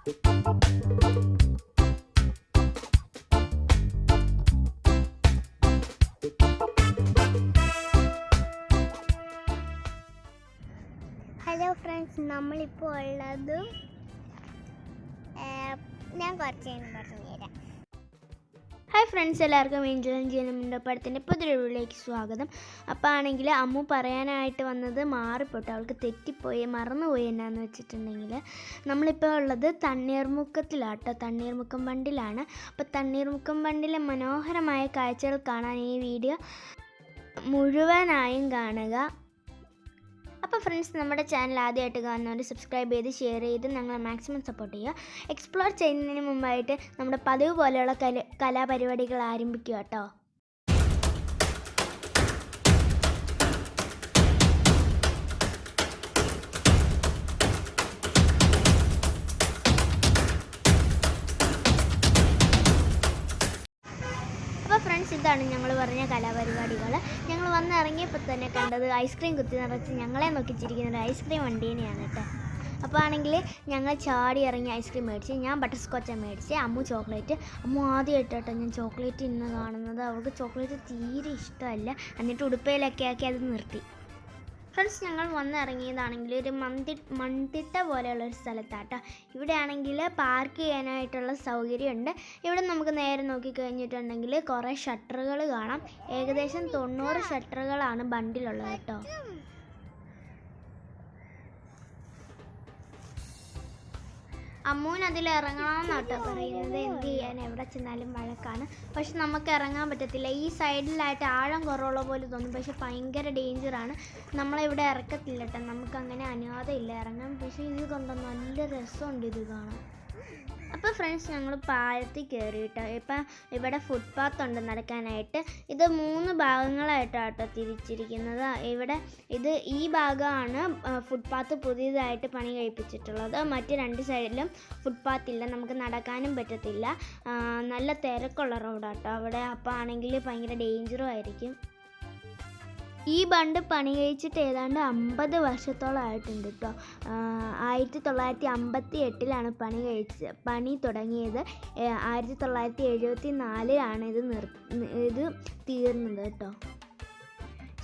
Hello friends, നമ്മളിപ്പോൾ ഉള്ളത് ഞാൻ കുറച്ച് കഴിഞ്ഞ് പറഞ്ഞുതരാം. ഹായ് ഫ്രണ്ട്സ്, എല്ലാവർക്കും ഏഞ്ചൽ ജീനമിൻ്റെ പടത്തിൻ്റെ പുതിയ വീഡിയോയിലേക്ക് സ്വാഗതം. അപ്പോൾ ആണെങ്കിൽ അമ്മു പറയാനായിട്ട് വന്നത് മാറിപ്പോട്ടെ, അവൾക്ക് തെറ്റിപ്പോയി മറന്നുപോയി. എന്നാന്ന് വെച്ചിട്ടുണ്ടെങ്കിൽ നമ്മളിപ്പോൾ ഉള്ളത് തണ്ണീർമുക്കത്തിലാട്ടോ, തണ്ണീർമുക്കം ബണ്ടിലാണ്. അപ്പോൾ തണ്ണീർമുക്കം ബണ്ടിലെ മനോഹരമായ കാഴ്ചകൾ കാണാൻ ഈ വീഡിയോ മുഴുവനായും കാണുക. അപ്പോൾ ഫ്രണ്ട്സ്, നമ്മുടെ ചാനൽ ആദ്യമായിട്ട് കാണുന്നവർ സബ്സ്ക്രൈബ് ചെയ്ത് ഷെയർ ചെയ്ത് ഞങ്ങളെ മാക്സിമം സപ്പോർട്ട് ചെയ്യുക. എക്സ്പ്ലോർ ചെയ്യുന്നതിന് മുമ്പായിട്ട് നമ്മുടെ പതിവ് പോലെയുള്ള കലാപരിപാടികൾ ആരംഭിക്കുക കേട്ടോ. അപ്പോൾ ഫ്രണ്ട്സ്, ഇതാണ് ഞങ്ങൾ പറഞ്ഞ കലാപരിപാടികൾ. ഞങ്ങൾ വന്നിറങ്ങിയപ്പോൾ തന്നെ കണ്ടത് ഐസ്ക്രീം കുത്തി നിറച്ച് ഞങ്ങളെ നോക്കിച്ചിരിക്കുന്ന ഒരു ഐസ്ക്രീം വണ്ടീനെയാണ് കേട്ടോ. അപ്പോൾ ആണെങ്കിൽ ഞങ്ങൾ ചാടി ഇറങ്ങി ഐസ്ക്രീം മേടിച്ച്, ഞാൻ ബട്ടർ സ്കോച്ചാണ് മേടിച്ച്, അമ്മു ചോക്ലേറ്റ്. അമ്മു ആദ്യമായിട്ട് കേട്ടോ ഞാൻ ചോക്ലേറ്റ് ഇന്ന് കാണുന്നത്. അവൾക്ക് ചോക്ലേറ്റ് തീരെ ഇഷ്ടമല്ല. എന്നിട്ട് ഉടുപ്പയിലൊക്കെ ആക്കി അത് നിർത്തി. ഫ്രണ്ട്സ്, ഞങ്ങൾ വന്നിറങ്ങിയതാണെങ്കിൽ ഒരു മൺതിട്ട പോലെയുള്ളൊരു സ്ഥലത്താട്ടോ. ഇവിടെ ആണെങ്കിൽ പാർക്ക് ചെയ്യാനായിട്ടുള്ള സൗകര്യമുണ്ട്. ഇവിടെ നമുക്ക് നേരെ നോക്കിക്കഴിഞ്ഞിട്ടുണ്ടെങ്കിൽ കുറേ ഷട്ടറുകൾ കാണാം. ഏകദേശം 90 ഷട്ടറുകളാണ് ബണ്ടിലുള്ളത് കേട്ടോ. അമ്മൂന് അതിൽ ഇറങ്ങണമെന്നാട്ടോ പറയുന്നത്. എന്ത് ചെയ്യാൻ, എവിടെ ചെന്നാലും വഴക്കാണ്. പക്ഷെ നമുക്ക് ഇറങ്ങാൻ പറ്റത്തില്ല. ഈ സൈഡിലായിട്ട് ആഴം കുറവുള്ള പോലെ തോന്നും, പക്ഷെ ഭയങ്കര ഡേഞ്ചറാണ്. നമ്മളിവിടെ ഇറക്കത്തില്ല കേട്ടോ, നമുക്കങ്ങനെ അനുവാദമില്ല ഇറങ്ങാൻ. പക്ഷേ ഇത് കണ്ടോ, നല്ല രസമുണ്ട് ഇത് കാണാൻ. അപ്പോൾ ഫ്രണ്ട്സ്, ഞങ്ങൾ പാലത്തിൽ കയറിയിട്ടോ. ഇപ്പം ഇവിടെ ഫുട്പാത്ത് ഉണ്ട് നടക്കാനായിട്ട്. ഇത് 3 ഭാഗങ്ങളായിട്ടാട്ടോ തിരിച്ചിരിക്കുന്നത്. ഇവിടെ ഈ ഭാഗമാണ് ഫുട്പാത്ത് പുതിയതായിട്ട് പണി കഴിപ്പിച്ചിട്ടുള്ളത്. മറ്റ് 2 സൈഡിലും ഫുട്പാത്ത് ഇല്ല, നമുക്ക് നടക്കാനും പറ്റത്തില്ല. നല്ല തിരക്കുള്ള റോഡാട്ടോ അവിടെ. അപ്പോൾ ആണെങ്കിൽ ഭയങ്കര ഡേഞ്ചറും ആയിരിക്കും. ഈ ബണ്ട് പണി കഴിച്ചിട്ട് ഏതാണ്ട് 50 വർഷത്തോളം ആയിട്ടുണ്ട് കേട്ടോ. 1958 പണി തുടങ്ങിയത്. 1974 ഇത് തീർന്നത് കേട്ടോ.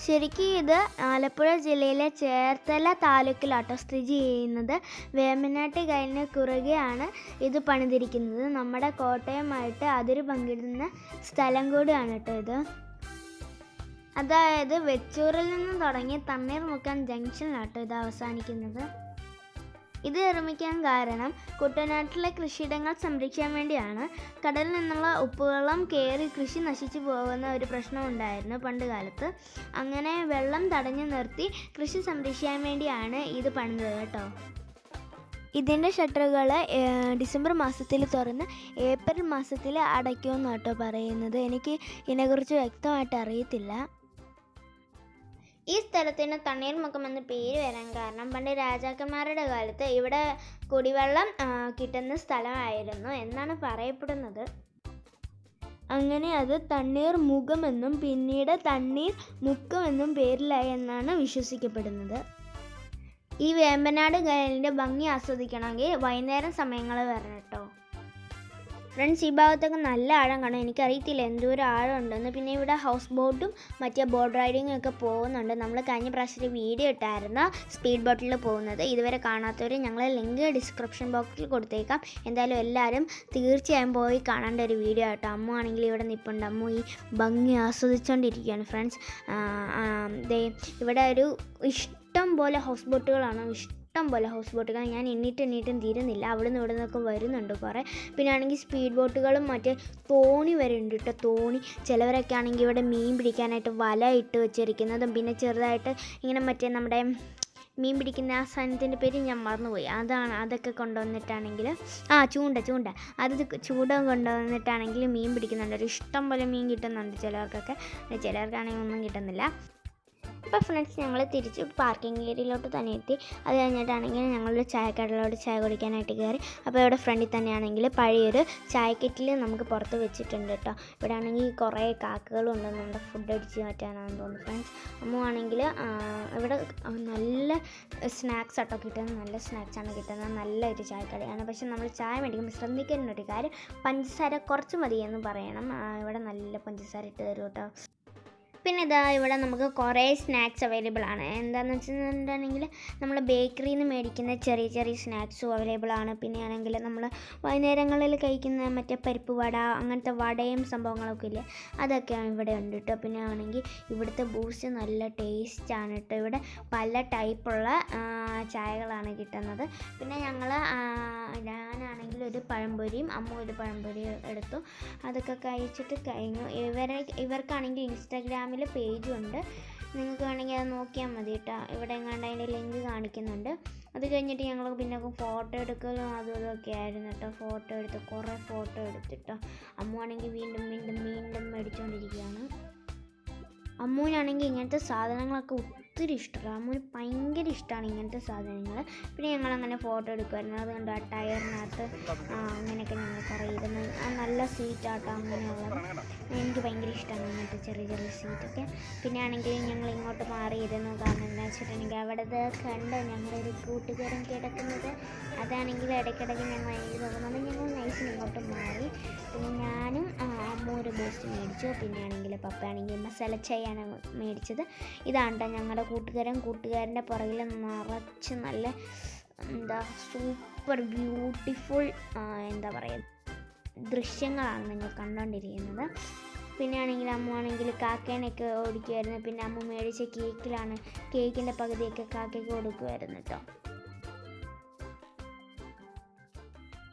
ശരിക്കും ഇത് ആലപ്പുഴ ജില്ലയിലെ ചേർത്തല താലൂക്കിലാട്ടോ സ്ഥിതി ചെയ്യുന്നത്. വേമ്പനാട്ട് കായലിന് കുറുകെയാണ് ഇത് പണിതിരിക്കുന്നത്. നമ്മുടെ കോട്ടയമായിട്ട് അതിര് പങ്കിടുന്ന സ്ഥലം കൂടിയാണ് കേട്ടോ ഇത്. അതായത് വെച്ചൂരിൽ നിന്ന് തുടങ്ങി തണ്ണീർമുക്കം ജംഗ്ഷനിലാട്ടോ ഇത് അവസാനിക്കുന്നത്. ഇത് നിർമ്മിക്കാൻ കാരണം കുട്ടനാട്ടിലെ കൃഷിയിടങ്ങൾ സംരക്ഷിക്കാൻ വേണ്ടിയാണ്. കടലിൽ നിന്നുള്ള ഉപ്പുവെള്ളം കയറി കൃഷി നശിച്ചു പോകുന്ന ഒരു പ്രശ്നമുണ്ടായിരുന്നു പണ്ട് കാലത്ത്. അങ്ങനെ വെള്ളം തടഞ്ഞു നിർത്തി കൃഷി സംരക്ഷിക്കാൻ വേണ്ടിയാണ് ഇത് പണിതത് കേട്ടോ. ഇതിൻ്റെ ഷട്ടറുകൾ ഡിസംബർ മാസത്തിൽ തുറന്ന് ഏപ്രിൽ മാസത്തിൽ അടയ്ക്കുമെന്ന് കേട്ടോ പറയുന്നത്. എനിക്ക് ഇതിനെക്കുറിച്ച് വ്യക്തമായിട്ട് അറിയത്തില്ല. ഈ സ്ഥലത്തിന് തണ്ണീർമുക്കം എന്ന പേര് വരാൻ കാരണം പണ്ട് രാജാക്കന്മാരുടെ കാലത്ത് ഇവിടെ കുടിവെള്ളം കിട്ടുന്ന സ്ഥലമായിരുന്നു എന്നാണ് പറയപ്പെടുന്നത്. അങ്ങനെ അത് തണ്ണീർ മുഖമെന്നും പിന്നീട് തണ്ണീർ മുക്കമെന്നും പേരിലായി എന്നാണ് വിശ്വസിക്കപ്പെടുന്നത്. ഈ വേമ്പനാട് കായലിൻ്റെ ഭംഗി ആസ്വദിക്കണമെങ്കിൽ വൈകുന്നേരം സമയങ്ങളിൽ വരണം കേട്ടോ. ഫ്രണ്ട്സ്, ഈ ഭാഗത്തൊക്കെ നല്ല ആഴം കാണും. എനിക്കറിയത്തില്ല എന്തോരം ആഴം ഉണ്ടെന്ന്. പിന്നെ ഇവിടെ ഹൗസ് ബോട്ടും മറ്റേ ബോട്ട് റൈഡിങ്ങും ഒക്കെ പോകുന്നുണ്ട്. നമ്മൾ കഴിഞ്ഞ പ്രാവശ്യത്തെ വീഡിയോ ഇട്ടായിരുന്നു സ്പീഡ് ബോട്ടിൽ പോകുന്നത്. ഇതുവരെ കാണാത്തവർ ഞങ്ങൾ ലിങ്ക് ഡിസ്ക്രിപ്ഷൻ ബോക്സിൽ കൊടുത്തേക്കാം. എന്തായാലും എല്ലാവരും തീർച്ചയായും പോയി കാണേണ്ട ഒരു വീഡിയോ ആട്ടോ. അമ്മ ആണെങ്കിൽ ഇവിടെ നിൽപ്പുണ്ട്. അമ്മ ഈ ഭംഗി ആസ്വദിച്ചുകൊണ്ടിരിക്കുകയാണ് ഫ്രണ്ട്സ്. ഇവിടെ ഒരു ഇഷ്ടം പോലെ ഹൗസ് ബോട്ടുകളാണ്, ഇഷ്ടം പോലെ ഹൗസ് ബോട്ടുകൾ. ഞാൻ എണ്ണീട്ടും തീരുന്നില്ല. അവിടെ നിന്ന് ഇവിടെ നിന്നൊക്കെ വരുന്നുണ്ട് കുറേ. പിന്നെ ആണെങ്കിൽ സ്പീഡ് ബോട്ടുകളും മറ്റേ തോണി വരെ ഉണ്ട് കേട്ടോ. തോണി ചിലവരൊക്കെ ആണെങ്കിൽ ഇവിടെ മീൻ പിടിക്കാനായിട്ട് വല ഇട്ട് വെച്ചിരിക്കുന്നതും, പിന്നെ ചെറുതായിട്ട് ഇങ്ങനെ മറ്റേ നമ്മുടെ മീൻ പിടിക്കുന്ന ആ സാധനത്തിൻ്റെ പേര് ഞാൻ മറന്നുപോയി. അതൊക്കെ കൊണ്ടുവന്നിട്ടാണെങ്കിൽ ചൂണ്ട ചൂണ്ട കൊണ്ടുവന്നിട്ടാണെങ്കിൽ മീൻ പിടിക്കുന്നുണ്ട്. ഒരു ഇഷ്ടം പോലെ മീൻ കിട്ടുന്നുണ്ട് ചിലവർക്കൊക്കെ. ചിലവർക്കാണെങ്കിൽ ഒന്നും കിട്ടുന്നില്ല. അപ്പോൾ ഫ്രണ്ട്സ് ഞങ്ങൾ തിരിച്ച് പാർക്കിംഗ് ഏരിയയിലോട്ട് തന്നെ എത്തി. അത് കഴിഞ്ഞിട്ടാണെങ്കിൽ ഞങ്ങളൊരു ചായക്കടയിലോട്ട് ചായ കുടിക്കാനായിട്ട് കയറി. അപ്പോൾ ഇവിടെ ഫ്രണ്ടിൽ തന്നെയാണെങ്കിൽ പഴയൊരു ചായക്കെറ്റിൽ നമുക്ക് പുറത്ത് വെച്ചിട്ടുണ്ട് കേട്ടോ. ഇവിടെ ആണെങ്കിൽ കുറേ കാക്കകളും ഉണ്ട്, നമ്മുടെ ഫുഡ് അടിച്ച് മാറ്റാനാണെന്ന് തോന്നുന്നു ഫ്രണ്ട്സ്. അമ്മ ആണെങ്കിൽ ഇവിടെ നല്ല സ്നാക്സ് ആട്ടോ കിട്ടുന്നത്, നല്ല സ്നാക്സാണ് കിട്ടുന്നത്. നല്ലൊരു ചായക്കടയാണ്. പക്ഷെ നമ്മൾ ചായ മേടിക്കുമ്പോൾ ശ്രദ്ധിക്കേണ്ട ഒരു കാര്യം, പഞ്ചസാര കുറച്ച് മതി എന്ന് പറയണം. ഇവിടെ നല്ല പഞ്ചസാര ഇട്ട് തരും കേട്ടോ. പിന്നെ ഇതാ ഇവിടെ നമുക്ക് കുറേ സ്നാക്സ് അവൈലബിൾ ആണ്. എന്താണെന്ന് വെച്ചിട്ടുണ്ടെങ്കിൽ നമ്മൾ ബേക്കറിയിൽ നിന്ന് മേടിക്കുന്ന ചെറിയ ചെറിയ സ്നാക്സും അവൈലബിൾ ആണ്. പിന്നെയാണെങ്കിൽ നമ്മൾ വൈകുന്നേരങ്ങളിൽ കഴിക്കുന്ന മറ്റേ പരിപ്പ് വട, അങ്ങനത്തെ വടയും സംഭവങ്ങളൊക്കെ ഇല്ലേ, അതൊക്കെയാണ് ഇവിടെ ഉണ്ട് കേട്ടോ. പിന്നെ ആണെങ്കിൽ ഇവിടുത്തെ ബൂസ്റ്റ് നല്ല ടേസ്റ്റാണ് കേട്ടോ. ഇവിടെ പല ടൈപ്പുള്ള ചായകളാണ് കിട്ടുന്നത്. പിന്നെ ഞാനാണെങ്കിൽ ഒരു പഴംപൊരിയും അമ്മ ഒരു പഴംപൊരിയും എടുത്തു. അതൊക്കെ കഴിച്ചിട്ട് കഴിഞ്ഞു. ഇവർക്കാണെങ്കിൽ ഇൻസ്റ്റാഗ്രാമിൽ പേജും ഉണ്ട്, നിങ്ങൾക്ക് വേണമെങ്കിൽ അത് നോക്കിയാൽ മതി കേട്ടോ. ഇവിടെ എങ്ങാണ്ട് അതിൻ്റെ ലിങ്ക് കാണിക്കുന്നുണ്ട്. അത് കഴിഞ്ഞിട്ട് ഞങ്ങൾ പിന്നെ ഫോട്ടോ എടുക്കലും അതും ഇതൊക്കെ ആയിരുന്നു കേട്ടോ. ഫോട്ടോ എടുത്ത് കുറേ ഫോട്ടോ എടുത്തിട്ടോ. അമ്മുവാണെങ്കിൽ വീണ്ടും മേടിച്ചുകൊണ്ടിരിക്കുകയാണ്. അമ്മൂനാണെങ്കിൽ ഇങ്ങനത്തെ സാധനങ്ങളൊക്കെ ഒത്തിരി ഇഷ്ടമാണ്. അമ്മൂന് ഭയങ്കര ഇഷ്ടമാണ് ഇങ്ങനത്തെ സാധനങ്ങൾ. പിന്നെ ഞങ്ങളങ്ങനെ ഫോട്ടോ എടുക്കുമായിരുന്നു. അതുകൊണ്ട് ആ ടയറിനകത്ത് അങ്ങനെയൊക്കെ ഞങ്ങൾ കുറേ ഇരുന്ന് നല്ല സീറ്റാട്ടോ അങ്ങനെയുള്ളത്. എനിക്ക് ഭയങ്കര ഇഷ്ടമാണ് ഇങ്ങനത്തെ ചെറിയ ചെറിയ സീറ്റൊക്കെ. പിന്നെ ആണെങ്കിൽ ഞങ്ങൾ ഇങ്ങോട്ട് മാറിയിരുന്നു. കാരണം എന്താ വെച്ചിട്ടുണ്ടെങ്കിൽ അവിടെ കണ്ട് ഞങ്ങളൊരു കൂട്ടുകാരൻ കിടക്കുന്നത്. അതാണെങ്കിൽ ഇടയ്ക്കിടയ്ക്ക് ഞങ്ങൾ എനിക്ക് തോന്നുന്നത് ഞങ്ങൾ നൈസിന് ഇങ്ങോട്ട് മാറി. പിന്നെ ഞാനും അമ്മ ഒരു ബൂസ്റ്റ് മേടിച്ചു. പിന്നെ ആണെങ്കിൽ പപ്പയാണെങ്കിൽ മസാല ചായയാണ് മേടിച്ചത്. ഇതാണ് ഞങ്ങളുടെ കൂട്ടുകാരൻ്റെ പുറകിൽ നിറച്ച് നല്ല സൂപ്പർ ബ്യൂട്ടിഫുൾ ദൃശ്യങ്ങളാണ് നിങ്ങൾ കണ്ടുകൊണ്ടിരിക്കുന്നത്. പിന്നെ ആണെങ്കിൽ അമ്മ ആണെങ്കിൽ കാക്കേനെയൊക്കെ ഓടിക്കുമായിരുന്നു. പിന്നെ അമ്മ മേടിച്ച കേക്കിൻ്റെ പകുതിയൊക്കെ കാക്കയ്ക്ക് കൊടുക്കുമായിരുന്നു കേട്ടോ.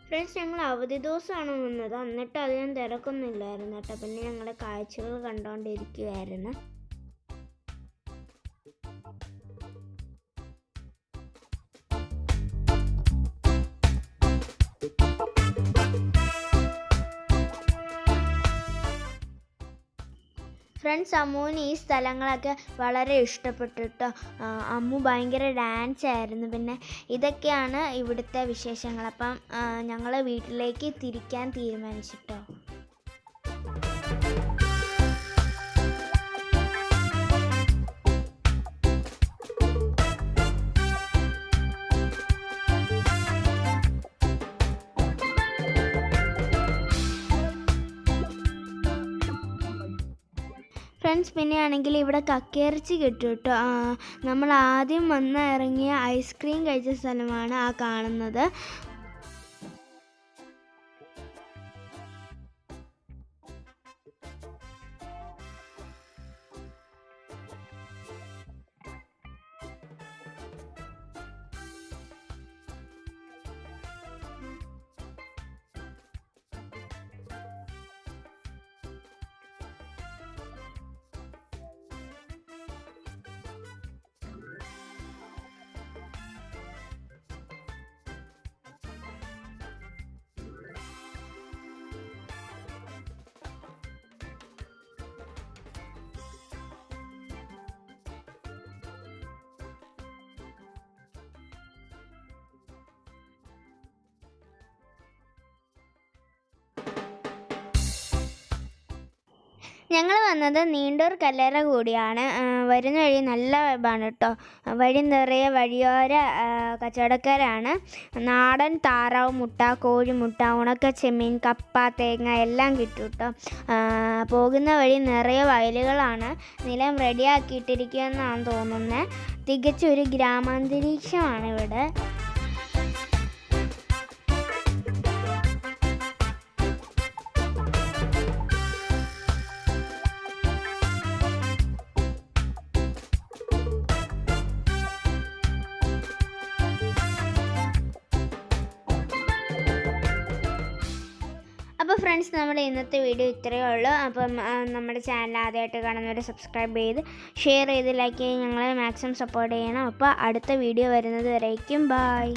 ഫ്രണ്ട്സ് ഞങ്ങൾ അവധി ദിവസമാണ് വന്നത്, എന്നിട്ട് അധികം തിരക്കൊന്നുമില്ലായിരുന്നു കേട്ടോ. പിന്നെ ഞങ്ങളുടെ കാഴ്ചകൾ കണ്ടുകൊണ്ടിരിക്കുകയായിരുന്നു. ഫ്രണ്ട്സ് അമ്മുവിന് ഈ സ്ഥലങ്ങളൊക്കെ വളരെ ഇഷ്ടപ്പെട്ടു കേട്ടോ. അമ്മു ഭയങ്കര ഡാൻസ് ആയിരുന്നു. പിന്നെ ഇതൊക്കെയാണ് ഇവിടുത്തെ വിശേഷങ്ങൾ. അപ്പം ഞങ്ങൾ വീട്ടിലേക്ക് തിരിക്കാൻ തീരുമാനിച്ചിട്ടോ. ഫ്രണ്ട്സ് പിന്നെ ആണെങ്കിൽ ഇവിടെ കക്കയിറച്ചി കിട്ടും കേട്ടോ. നമ്മൾ ആദ്യം ഇറങ്ങിയ ഐസ്ക്രീം കഴിച്ച സ്ഥലമാണ് ആ കാണുന്നത്. ഞങ്ങൾ വന്നത് നീണ്ടൂർ കല്ലറ കൂടിയാണ്. വരുന്ന വഴി നല്ല വൈബാണ് കേട്ടോ. വഴി നിറയെ വഴിയോര കച്ചവടക്കാരാണ്. നാടൻ താറാവ് മുട്ട, കോഴിമുട്ട, ഉണക്ക ചെമ്മീൻ, കപ്പ, തേങ്ങ എല്ലാം കിട്ടും കേട്ടോ. പോകുന്ന വഴി നിറയെ വയലുകളാണ്. നിലം റെഡിയാക്കിയിട്ടിരിക്കുമെന്നാണ് തോന്നുന്നത്. തികച്ചൊരു ഗ്രാമാന്തരീക്ഷമാണ് ഇവിടെ. അപ്പോൾ ഫ്രണ്ട്സ് നമ്മുടെ ഇന്നത്തെ വീഡിയോ ഇത്രയേ ഉള്ളൂ. അപ്പം നമ്മുടെ ചാനൽ ആദ്യമായിട്ട് കാണുന്നവർ സബ്സ്ക്രൈബ് ചെയ്ത് ഷെയർ ചെയ്ത് ലൈക്ക് ചെയ്ത് ഞങ്ങളെ മാക്സിമം സപ്പോർട്ട് ചെയ്യണം. അപ്പോൾ അടുത്ത വീഡിയോ വരുന്നത് വരേക്കും ബൈ.